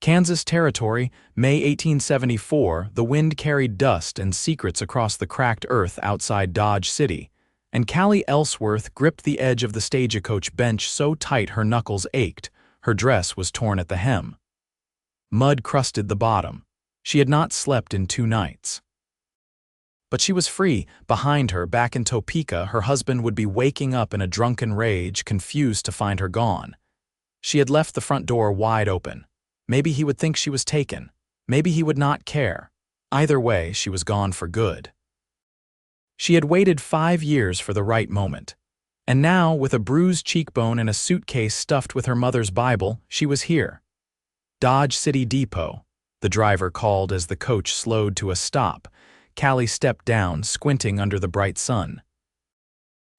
Kansas Territory, May 1874. The wind carried dust and secrets across the cracked earth outside Dodge City, and Kallie Ellsworth gripped the edge of the stagecoach bench so tight her knuckles ached. Her dress was torn at the hem. Mud crusted the bottom. She had not slept in 2 nights. But she was free. Behind her, back in Topeka, her husband would be waking up in a drunken rage, confused to find her gone. She had left the front door wide open. Maybe he would think she was taken. Maybe he would not care. Either way, she was gone for good. She had waited 5 years for the right moment. And now, with a bruised cheekbone and a suitcase stuffed with her mother's Bible, she was here. Dodge City Depot, the driver called as the coach slowed to a stop. Kallie stepped down, squinting under the bright sun.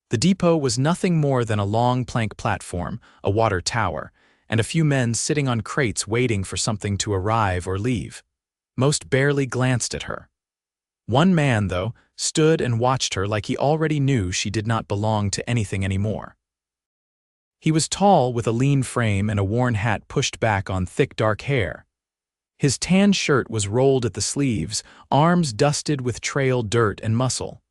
The depot was nothing more than a long plank platform, a water tower, and a few men sitting on crates waiting for something to arrive or leave. Most barely glanced at her. One man, though, stood and watched her like he already knew she did not belong to anything anymore. He was tall, with a lean frame and a worn hat pushed back on thick dark hair. His tan shirt was rolled at the sleeves, arms dusted with trail dirt and muscle.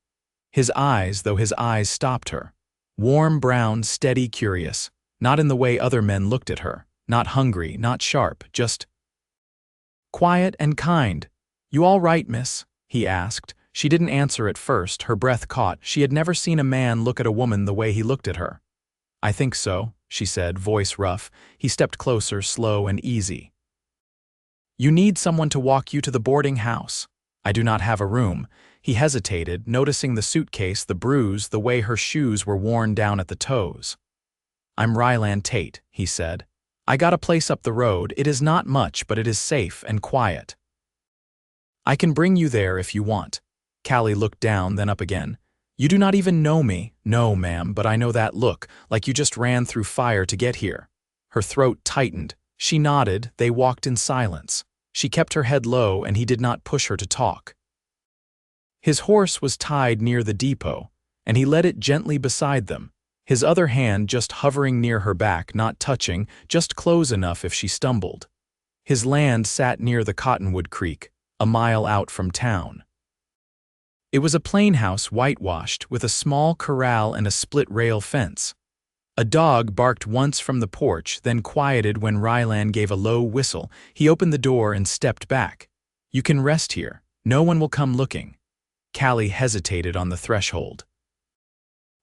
His eyes, though his eyes stopped her. Warm brown, steady, curious. Not in the way other men looked at her. Not hungry, not sharp, just quiet and kind. "You all right, miss?" he asked. She didn't answer at first, her breath caught. She had never seen a man look at a woman the way he looked at her. "I think so," she said, voice rough. He stepped closer, slow and easy. "You need someone to walk you to the boarding house. I do not have a room." He hesitated, noticing the suitcase, the bruise, the way her shoes were worn down at the toes. "I'm Rylan Tate," he said. "I got a place up the road. It is not much, but it is safe and quiet. I can bring you there if you want." Kallie looked down, then up again. "You do not even know me." "No, ma'am, but I know that look, like you just ran through fire to get here." Her throat tightened. She nodded. They walked in silence. She kept her head low, and he did not push her to talk. His horse was tied near the depot, and he led it gently beside them, his other hand just hovering near her back, not touching, just close enough if she stumbled. His land sat near the Cottonwood Creek, a mile out from town. It was a plain house, whitewashed, with a small corral and a split-rail fence. A dog barked once from the porch, then quieted when Rylan gave a low whistle. He opened the door and stepped back. "You can rest here. No one will come looking." Kallie hesitated on the threshold.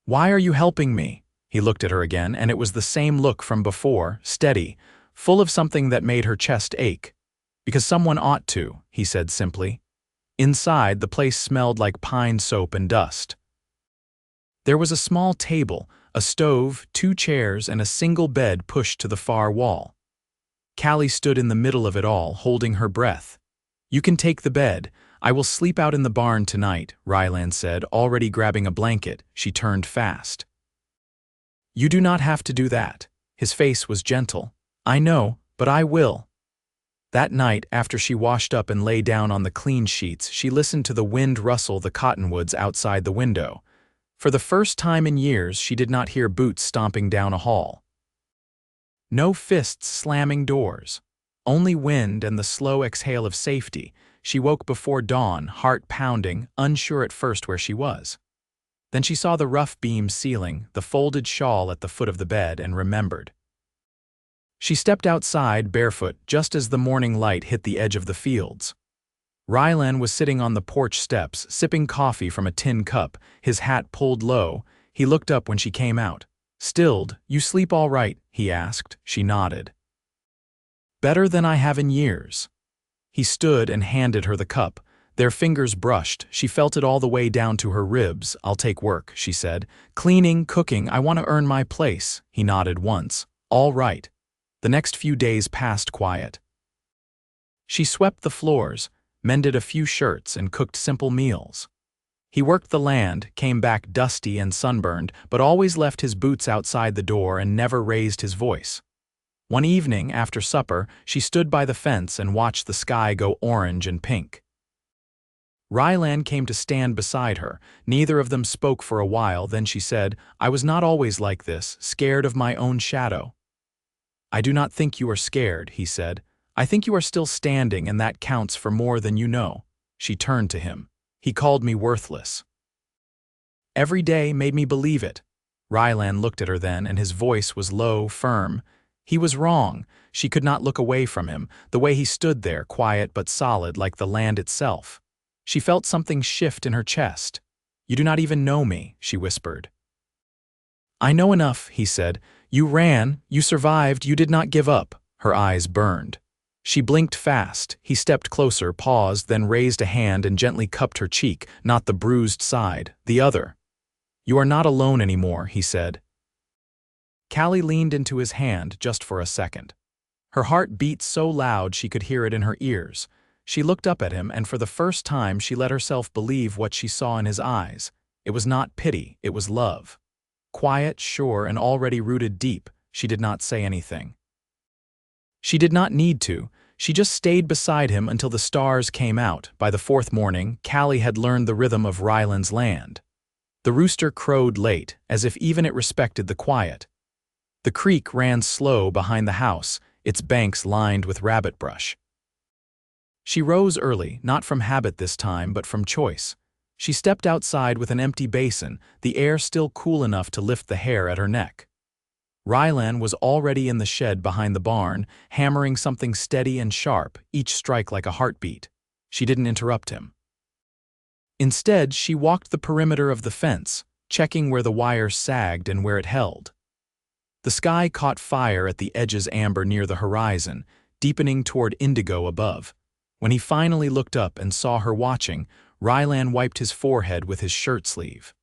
"Why are you helping me?" He looked at her again, and it was the same look from before, steady, full of something that made her chest ache. "Because someone ought to," he said simply. Inside, the place smelled like pine soap and dust. There was a small table, a stove, 2 chairs, and a single bed pushed to the far wall. Kallie stood in the middle of it all, holding her breath. "You can take the bed. I will sleep out in the barn tonight," Rylan said, already grabbing a blanket. She turned fast. "You do not have to do that." His face was gentle. "I know, but I will." That night, after she washed up and lay down on the clean sheets, she listened to the wind rustle the cottonwoods outside the window. For the first time in years, she did not hear boots stomping down a hall. No fists slamming doors. Only wind and the slow exhale of safety. She woke before dawn, heart pounding, unsure at first where she was. Then she saw the rough beam ceiling, the folded shawl at the foot of the bed, and remembered. She stepped outside, barefoot, just as the morning light hit the edge of the fields. Rylan was sitting on the porch steps, sipping coffee from a tin cup, his hat pulled low. He looked up when she came out. "Stilled, you sleep all right?" he asked. She nodded. "Better than I have in years." He stood and handed her the cup. Their fingers brushed. She felt it all the way down to her ribs. "I'll take work," she said. "Cleaning, cooking, I want to earn my place." He nodded once. "All right." The next few days passed quiet. She swept the floors, mended a few shirts, and cooked simple meals. He worked the land, came back dusty and sunburned, but always left his boots outside the door and never raised his voice. One evening, after supper, she stood by the fence and watched the sky go orange and pink. Rylan came to stand beside her. Neither of them spoke for a while, then she said, "I was not always like this, scared of my own shadow." "I do not think you are scared," he said. I think you are still standing and that counts for more than you know. She turned to him. He called me worthless. Every day made me believe it. Rylan looked at her then, and his voice was low, firm. He was wrong. She could not look away from him, the way he stood there, quiet but solid like the land itself. She felt something shift in her chest. You do not even know me, she whispered. I know enough, he said. You ran, you survived, you did not give up. Her eyes burned. She blinked fast. He stepped closer, paused, then raised a hand and gently cupped her cheek, not the bruised side, the other. You are not alone anymore, he said. Kallie leaned into his hand just for a second. Her heart beat so loud she could hear it in her ears. She looked up at him, and for the first time she let herself believe what she saw in his eyes. It was not pity, it was love. Quiet, sure, and already rooted deep, she did not say anything. She did not need to. She just stayed beside him until the stars came out. By the fourth morning, Kallie had learned the rhythm of Rylan's land. The rooster crowed late, as if even it respected the quiet. The creek ran slow behind the house, its banks lined with rabbit brush. She rose early, not from habit this time, but from choice. She stepped outside with an empty basin, the air still cool enough to lift the hair at her neck. Rylan was already in the shed behind the barn, hammering something steady and sharp, each strike like a heartbeat. She didn't interrupt him. Instead, she walked the perimeter of the fence, checking where the wire sagged and where it held. The sky caught fire at the edges amber near the horizon, deepening toward indigo above. When he finally looked up and saw her watching, Rylan wiped his forehead with his shirt sleeve.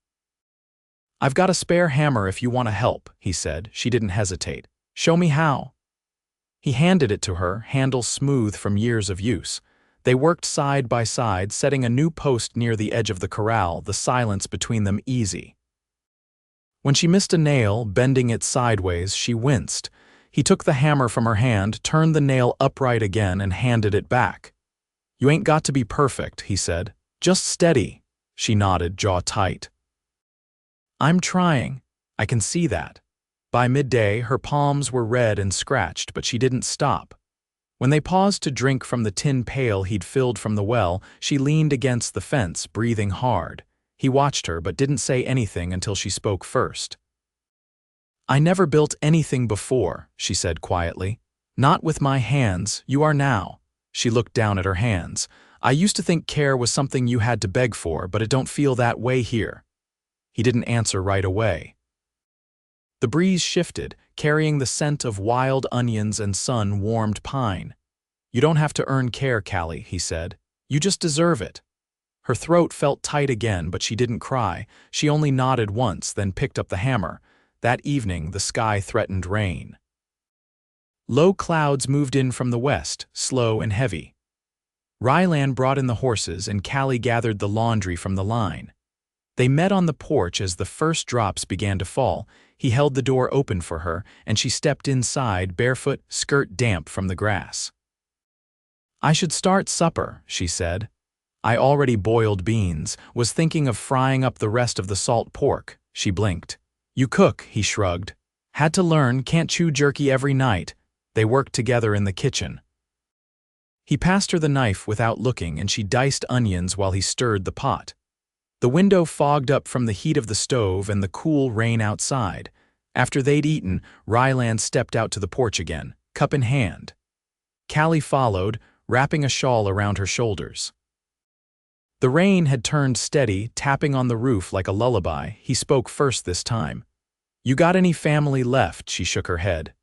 I've got a spare hammer if you want to help, he said. She didn't hesitate. Show me how. He handed it to her, handle smooth from years of use. They worked side by side, setting a new post near the edge of the corral, the silence between them easy. When she missed a nail, bending it sideways, she winced. He took the hammer from her hand, turned the nail upright again, and handed it back. You ain't got to be perfect, he said. Just steady. She nodded, jaw tight. I'm trying. I can see that. By midday, her palms were red and scratched, but she didn't stop. When they paused to drink from the tin pail he'd filled from the well, she leaned against the fence, breathing hard. He watched her, but didn't say anything until she spoke first. I never built anything before, she said quietly. Not with my hands, you are now. She looked down at her hands. I used to think care was something you had to beg for, but it don't feel that way here. He didn't answer right away. The breeze shifted, carrying the scent of wild onions and sun-warmed pine. You don't have to earn care, Kallie, he said. You just deserve it. Her throat felt tight again, but she didn't cry. She only nodded once, then picked up the hammer. That evening, the sky threatened rain. Low clouds moved in from the west, slow and heavy. Rylan brought in the horses, and Kallie gathered the laundry from the line. They met on the porch as the first drops began to fall. He held the door open for her, and she stepped inside, barefoot, skirt damp from the grass. I should start supper, she said. I already boiled beans, was thinking of frying up the rest of the salt pork. She blinked. You cook, he shrugged. Had to learn, can't chew jerky every night. They worked together in the kitchen. He passed her the knife without looking, and she diced onions while he stirred the pot. The window fogged up from the heat of the stove and the cool rain outside. After they'd eaten, Rylan stepped out to the porch again, cup in hand. Kallie followed, wrapping a shawl around her shoulders. The rain had turned steady, tapping on the roof like a lullaby. He spoke first this time. You got any family left? She shook her head.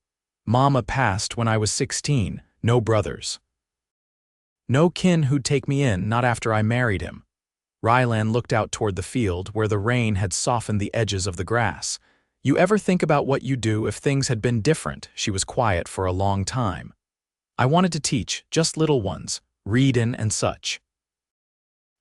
Mama passed when I was 16, no brothers. No kin who'd take me in, not after I married him. Rylan looked out toward the field where the rain had softened the edges of the grass. You ever think about what you'd do if things had been different? She was quiet for a long time. I wanted to teach, just little ones, readin' and such.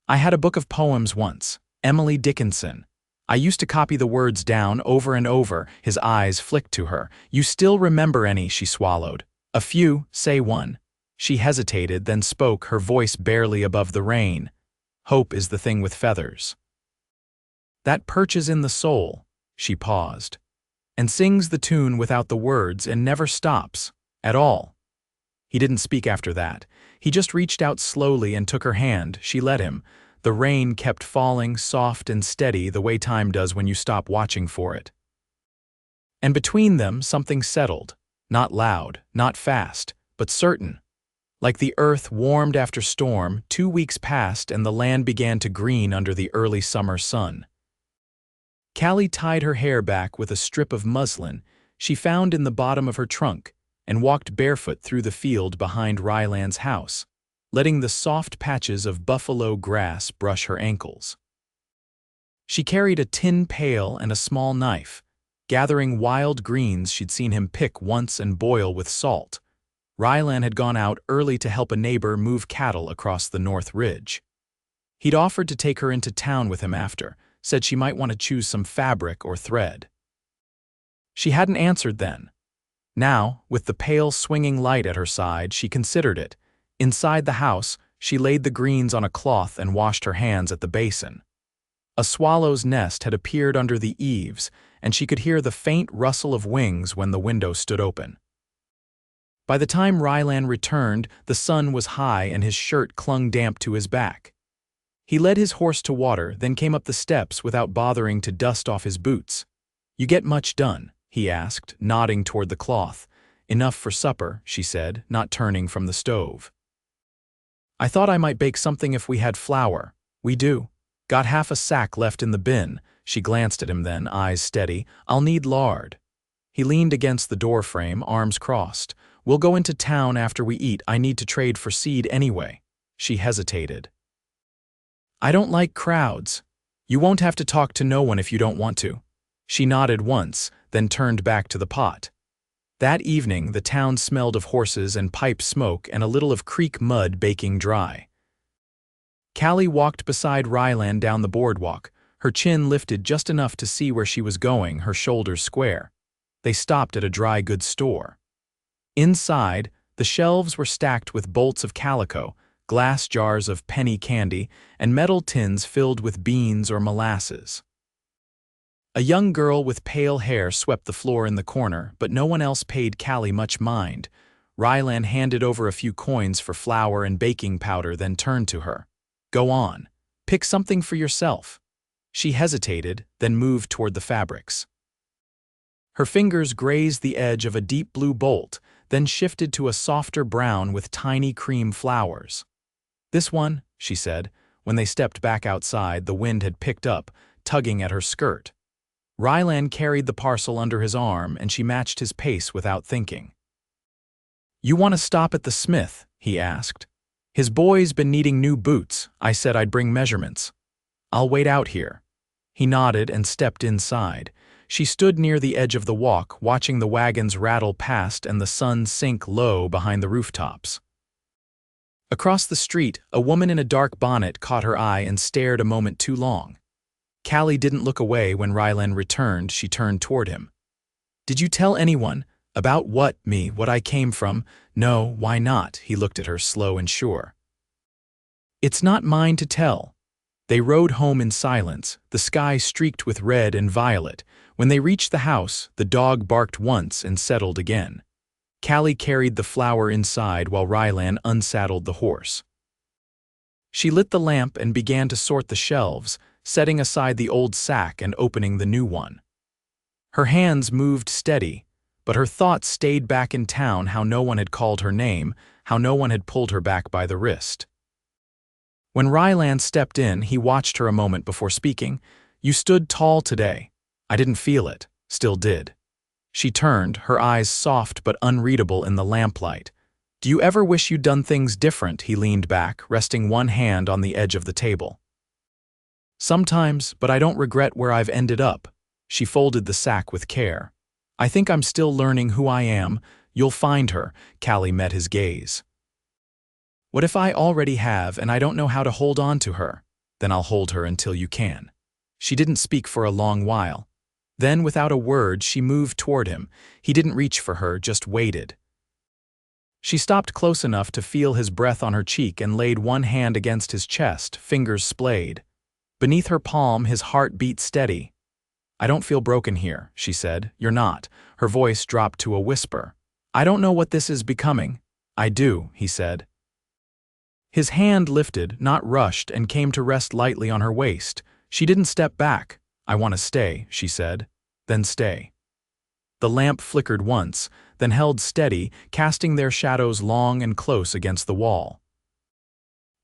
I had a book of poems once, Emily Dickinson. I used to copy the words down over and over. His eyes flicked to her. You still remember any? She swallowed. A few, say one. She hesitated, then spoke, her voice barely above the rain. Hope is the thing with feathers. That perches in the soul, she paused, and sings the tune without the words and never stops, at all. He didn't speak after that. He just reached out slowly and took her hand. She let him. The rain kept falling, soft and steady, the way time does when you stop watching for it. And between them, something settled. Not loud, not fast, but certain. Like the earth warmed after storm, 2 weeks passed and the land began to green under the early summer sun. Kallie tied her hair back with a strip of muslin she found in the bottom of her trunk and walked barefoot through the field behind Rylan's house, letting the soft patches of buffalo grass brush her ankles. She carried a tin pail and a small knife, gathering wild greens she'd seen him pick once and boil with salt. Rylan had gone out early to help a neighbor move cattle across the North Ridge. He'd offered to take her into town with him after, said she might want to choose some fabric or thread. She hadn't answered then. Now, with the pale swinging light at her side, she considered it. Inside the house, she laid the greens on a cloth and washed her hands at the basin. A swallow's nest had appeared under the eaves, and she could hear the faint rustle of wings when the window stood open. By the time Rylan returned, the sun was high and his shirt clung damp to his back. He led his horse to water, then came up the steps without bothering to dust off his boots. "You get much done?" he asked, nodding toward the cloth. "Enough for supper," she said, not turning from the stove. "I thought I might bake something if we had flour." "We do. Got half a sack left in the bin." She glanced at him then, eyes steady. "I'll need lard." He leaned against the doorframe, arms crossed. "We'll go into town after we eat. I need to trade for seed anyway." She hesitated. "I don't like crowds." "You won't have to talk to no one if you don't want to." She nodded once, then turned back to the pot. That evening, the town smelled of horses and pipe smoke and a little of creek mud baking dry. Kallie walked beside Rylan down the boardwalk, her chin lifted just enough to see where she was going, her shoulders square. They stopped at a dry goods store. Inside, the shelves were stacked with bolts of calico, glass jars of penny candy, and metal tins filled with beans or molasses. A young girl with pale hair swept the floor in the corner, but no one else paid Kallie much mind. Rylan handed over a few coins for flour and baking powder, then turned to her. "Go on. Pick something for yourself." She hesitated, then moved toward the fabrics. Her fingers grazed the edge of a deep blue bolt, then shifted to a softer brown with tiny cream flowers. "This one," she said. When they stepped back outside, the wind had picked up, tugging at her skirt. Rylan carried the parcel under his arm, and she matched his pace without thinking. "You want to stop at the smith?" he asked. "His boy's been needing new boots. I said I'd bring measurements." "I'll wait out here." He nodded and stepped inside. She stood near the edge of the walk, watching the wagons rattle past and the sun sink low behind the rooftops. Across the street, a woman in a dark bonnet caught her eye and stared a moment too long. Kallie didn't look away when Rylan returned. She turned toward him. "Did you tell anyone?" "About what, me, what I came from?" "No, why not?" He looked at her, slow and sure. "It's not mine to tell." They rode home in silence, the sky streaked with red and violet. When they reached the house, the dog barked once and settled again. Kallie carried the flour inside while Rylan unsaddled the horse. She lit the lamp and began to sort the shelves, setting aside the old sack and opening the new one. Her hands moved steady, but her thoughts stayed back in town, how no one had called her name, how no one had pulled her back by the wrist. When Rylan stepped in, he watched her a moment before speaking. "You stood tall today." "I didn't feel it." "Still did." She turned, her eyes soft but unreadable in the lamplight. "Do you ever wish you'd done things different?" He leaned back, resting one hand on the edge of the table. "Sometimes, but I don't regret where I've ended up." She folded the sack with care. "I think I'm still learning who I am." "You'll find her." Kallie met his gaze. "What if I already have and I don't know how to hold on to her?" "Then I'll hold her until you can." She didn't speak for a long while. Then, without a word, she moved toward him. He didn't reach for her, just waited. She stopped close enough to feel his breath on her cheek and laid one hand against his chest, fingers splayed. Beneath her palm, his heart beat steady. "I don't feel broken here," she said. "You're not." Her voice dropped to a whisper. "I don't know what this is becoming. "I do," he said. His hand lifted, not rushed, and came to rest lightly on her waist. She didn't step back. "I want to stay," she said. "Then stay." The lamp flickered once, then held steady, casting their shadows long and close against the wall.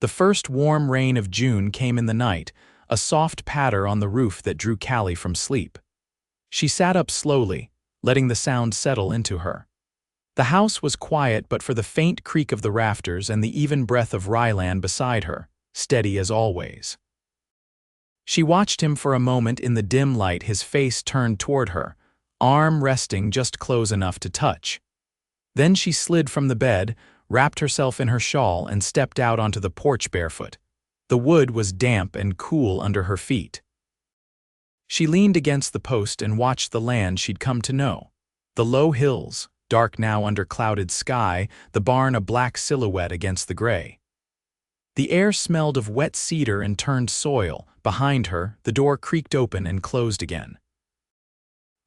The first warm rain of June came in the night, a soft patter on the roof that drew Kallie from sleep. She sat up slowly, letting the sound settle into her. The house was quiet but for the faint creak of the rafters and the even breath of Rylan beside her, steady as always. She watched him for a moment in the dim light, his face turned toward her, arm resting just close enough to touch. Then she slid from the bed, wrapped herself in her shawl, and stepped out onto the porch barefoot. The wood was damp and cool under her feet. She leaned against the post and watched the land she'd come to know. The low hills, dark now under clouded sky, the barn a black silhouette against the gray. The air smelled of wet cedar and turned soil. Behind her, the door creaked open and closed again.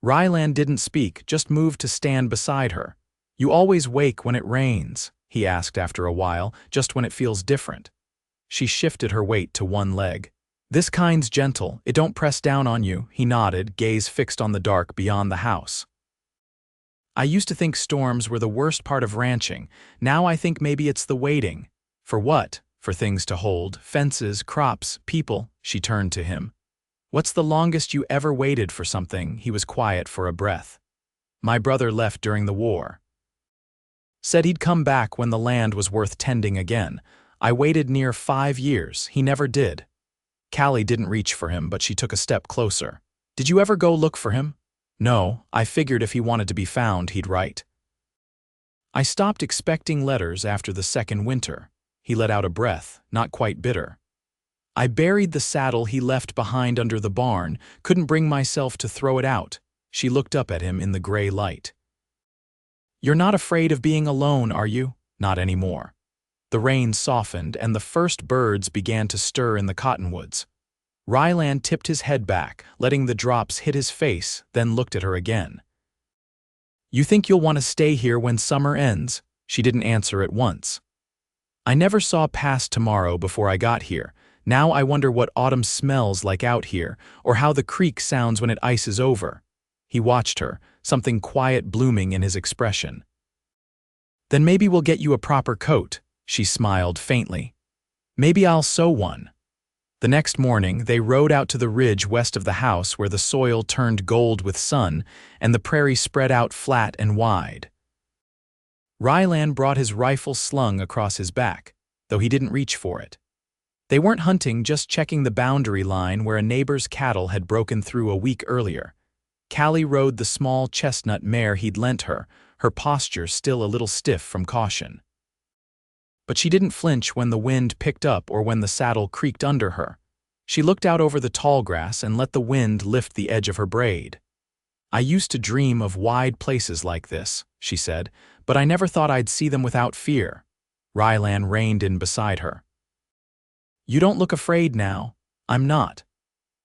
Rylan didn't speak, just moved to stand beside her. "You always wake when it rains?" he asked after a while, "just when it feels different?" She shifted her weight to one leg. "This kind's gentle, it don't press down on you," he nodded, gaze fixed on the dark beyond the house. "I used to think storms were the worst part of ranching. Now I think maybe it's the waiting." "For what?" "For things to hold, fences, crops, people." She turned to him. "What's the longest you ever waited for something?" He was quiet for a breath. "My brother left during the war. Said he'd come back when the land was worth tending again. I waited near 5 years. He never did." Kallie didn't reach for him, but she took a step closer. "Did you ever go look for him?" "No, I figured if he wanted to be found, he'd write." "I stopped expecting letters after the second winter." He let out a breath, not quite bitter. "I buried the saddle he left behind under the barn, couldn't bring myself to throw it out." She looked up at him in the gray light. "You're not afraid of being alone, are you?" "Not anymore." The rain softened, and the first birds began to stir in the cottonwoods. Rylan tipped his head back, letting the drops hit his face, then looked at her again. "You think you'll want to stay here when summer ends?" She didn't answer at once. "I never saw past tomorrow before I got here. Now I wonder what autumn smells like out here, or how the creek sounds when it ices over." He watched her, something quiet blooming in his expression. "Then maybe we'll get you a proper coat." She smiled faintly. "Maybe I'll sew one." The next morning, they rode out to the ridge west of the house where the soil turned gold with sun and the prairie spread out flat and wide. Rylan brought his rifle slung across his back, though he didn't reach for it. They weren't hunting, just checking the boundary line where a neighbor's cattle had broken through a week earlier. Kallie rode the small chestnut mare he'd lent her, her posture still a little stiff from caution. But she didn't flinch when the wind picked up or when the saddle creaked under her. She looked out over the tall grass and let the wind lift the edge of her braid. "I used to dream of wide places like this," she said, "but I never thought I'd see them without fear." Rylan reined in beside her. "You don't look afraid now." "I'm not."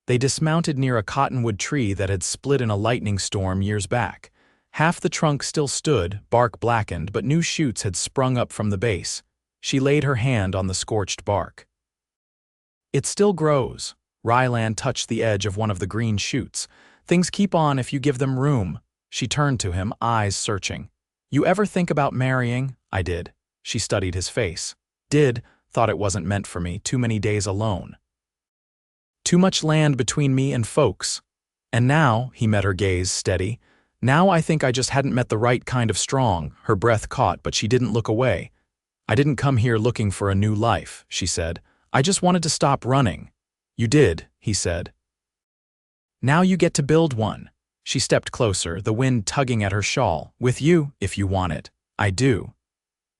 They dismounted near a cottonwood tree that had split in a lightning storm years back. Half the trunk still stood, bark blackened, but new shoots had sprung up from the base. She laid her hand on the scorched bark. "It still grows." Rylan touched the edge of one of the green shoots. "Things keep on if you give them room." She turned to him, eyes searching. "You ever think about marrying?" "I did." She studied his face. "Did, thought it wasn't meant for me, too many days alone. Too much land between me and folks. And now," he met her gaze steady, "now I think I just hadn't met the right kind of strong." Her breath caught, but she didn't look away. "I didn't come here looking for a new life," she said. "I just wanted to stop running." "You did," he said. "Now you get to build one." She stepped closer, the wind tugging at her shawl. "With you, if you want it." "I do."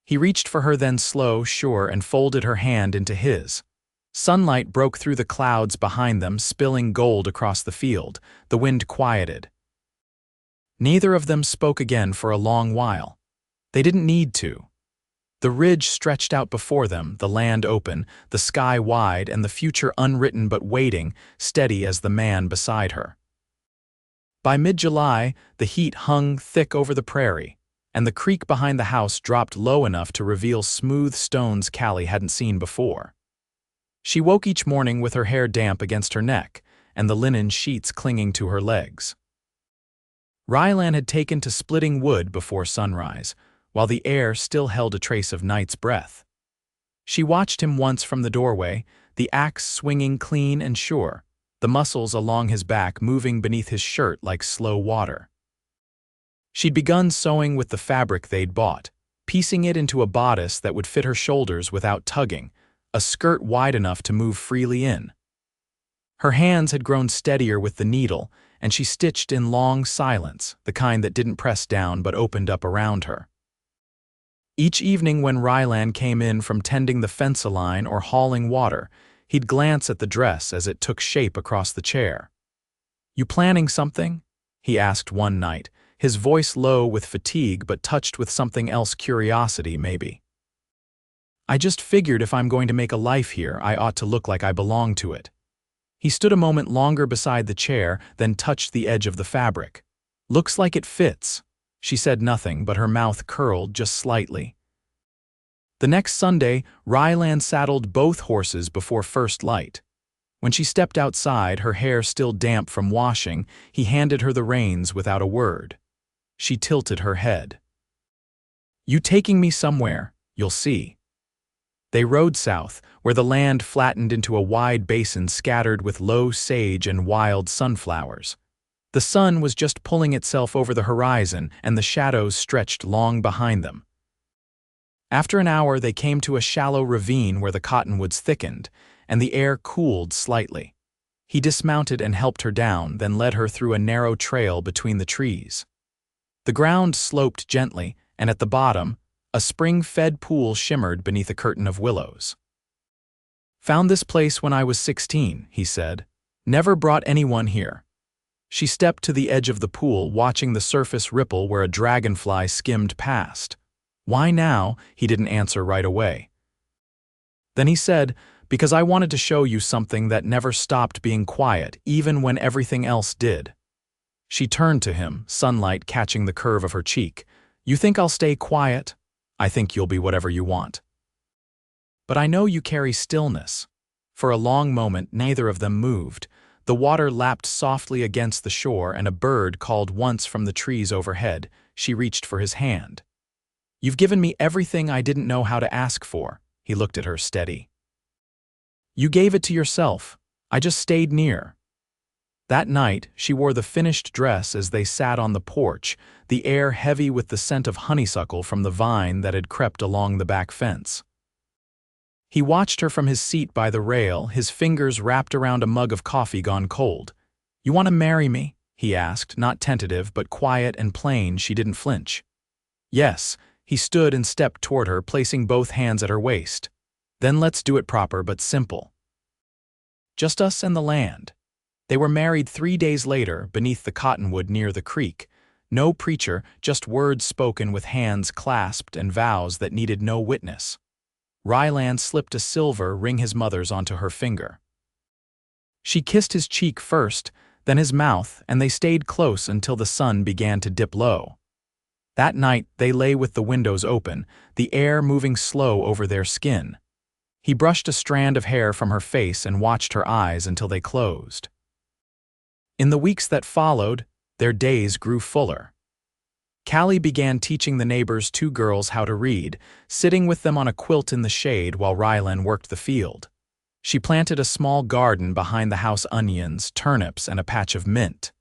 He reached for her, then slow, sure, and folded her hand into his. Sunlight broke through the clouds behind them, spilling gold across the field. The wind quieted. Neither of them spoke again for a long while. They didn't need to. The ridge stretched out before them, the land open, the sky wide, and the future unwritten but waiting, steady as the man beside her. By mid-July, the heat hung thick over the prairie, and the creek behind the house dropped low enough to reveal smooth stones Kallie hadn't seen before. She woke each morning with her hair damp against her neck and the linen sheets clinging to her legs. Rylan had taken to splitting wood before sunrise, while the air still held a trace of night's breath. She watched him once from the doorway, the axe swinging clean and sure, the muscles along his back moving beneath his shirt like slow water. She'd begun sewing with the fabric they'd bought, piecing it into a bodice that would fit her shoulders without tugging, a skirt wide enough to move freely in. Her hands had grown steadier with the needle, and she stitched in long silence, the kind that didn't press down but opened up around her. Each evening when Rylan came in from tending the fence-a-line or hauling water, he'd glance at the dress as it took shape across the chair. "You planning something?" he asked one night, his voice low with fatigue but touched with something else, curiosity maybe. "I just figured if I'm going to make a life here, I ought to look like I belong to it." He stood a moment longer beside the chair, then touched the edge of the fabric. "Looks like it fits." She said nothing, but her mouth curled just slightly. The next Sunday, Rylan saddled both horses before first light. When she stepped outside, her hair still damp from washing, he handed her the reins without a word. She tilted her head. "You taking me somewhere? You'll see." They rode south, where the land flattened into a wide basin scattered with low sage and wild sunflowers. The sun was just pulling itself over the horizon, and the shadows stretched long behind them. After an hour, they came to a shallow ravine where the cottonwoods thickened, and the air cooled slightly. He dismounted and helped her down, then led her through a narrow trail between the trees. The ground sloped gently, and at the bottom, a spring-fed pool shimmered beneath a curtain of willows. "Found this place when I was 16, he said. "Never brought anyone here." She stepped to the edge of the pool, watching the surface ripple where a dragonfly skimmed past. "Why now?" He didn't answer right away. Then he said, "Because I wanted to show you something that never stopped being quiet, even when everything else did." She turned to him, sunlight catching the curve of her cheek. "You think I'll stay quiet? I think you'll be whatever you want. But I know you carry stillness." For a long moment, neither of them moved. The water lapped softly against the shore, and a bird called once from the trees overhead. She reached for his hand. "You've given me everything I didn't know how to ask for." He looked at her steady. "You gave it to yourself. I just stayed near." That night, she wore the finished dress as they sat on the porch, the air heavy with the scent of honeysuckle from the vine that had crept along the back fence. He watched her from his seat by the rail, his fingers wrapped around a mug of coffee gone cold. "You want to marry me?" he asked, not tentative, but quiet and plain. She didn't flinch. "Yes." He stood and stepped toward her, placing both hands at her waist. "Then let's do it proper but simple. Just us and the land." They were married 3 days later, beneath the cottonwood near the creek. No preacher, just words spoken with hands clasped and vows that needed no witness. Rylan slipped a silver ring his mother's onto her finger. She kissed his cheek first, then his mouth, and they stayed close until the sun began to dip low. That night, they lay with the windows open, the air moving slow over their skin. He brushed a strand of hair from her face and watched her eyes until they closed. In the weeks that followed, their days grew fuller. Kallie began teaching the neighbors' 2 girls how to read, sitting with them on a quilt in the shade while Rylan worked the field. She planted a small garden behind the house, onions, turnips, and a patch of mint.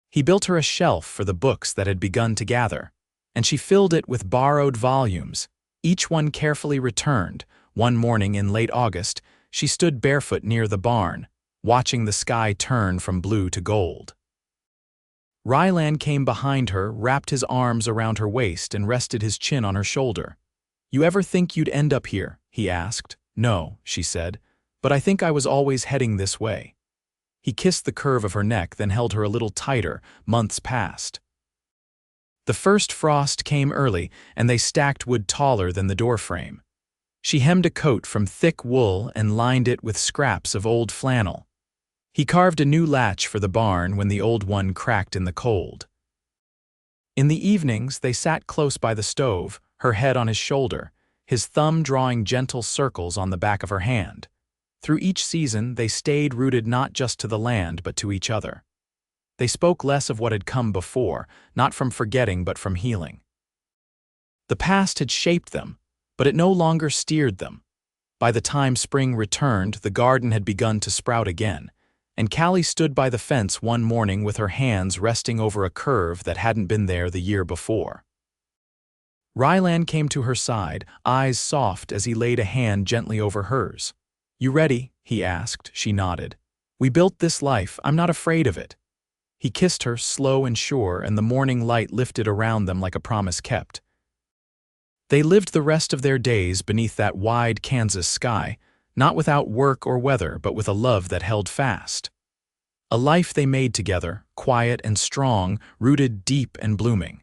He built her a shelf for the books that had begun to gather, and she filled it with borrowed volumes, each one carefully returned. One morning in late August, she stood barefoot near the barn, watching the sky turn from blue to gold. Rylan came behind her, wrapped his arms around her waist, and rested his chin on her shoulder. "You ever think you'd end up here?" he asked. "No," she said, "but I think I was always heading this way." He kissed the curve of her neck, then held her a little tighter. Months passed. The first frost came early, and they stacked wood taller than the doorframe. She hemmed a coat from thick wool and lined it with scraps of old flannel. He carved a new latch for the barn when the old one cracked in the cold. In the evenings, they sat close by the stove, her head on his shoulder, his thumb drawing gentle circles on the back of her hand. Through each season, they stayed rooted not just to the land but to each other. They spoke less of what had come before, not from forgetting but from healing. The past had shaped them, but it no longer steered them. By the time spring returned, the garden had begun to sprout again, and Kallie stood by the fence one morning with her hands resting over a curve that hadn't been there the year before. Rylan came to her side, eyes soft as he laid a hand gently over hers. "You ready?" he asked. She nodded. "We built this life. I'm not afraid of it." He kissed her, slow and sure, and the morning light lifted around them like a promise kept. They lived the rest of their days beneath that wide Kansas sky, not without work or weather, but with a love that held fast. A life they made together, quiet and strong, rooted deep and blooming.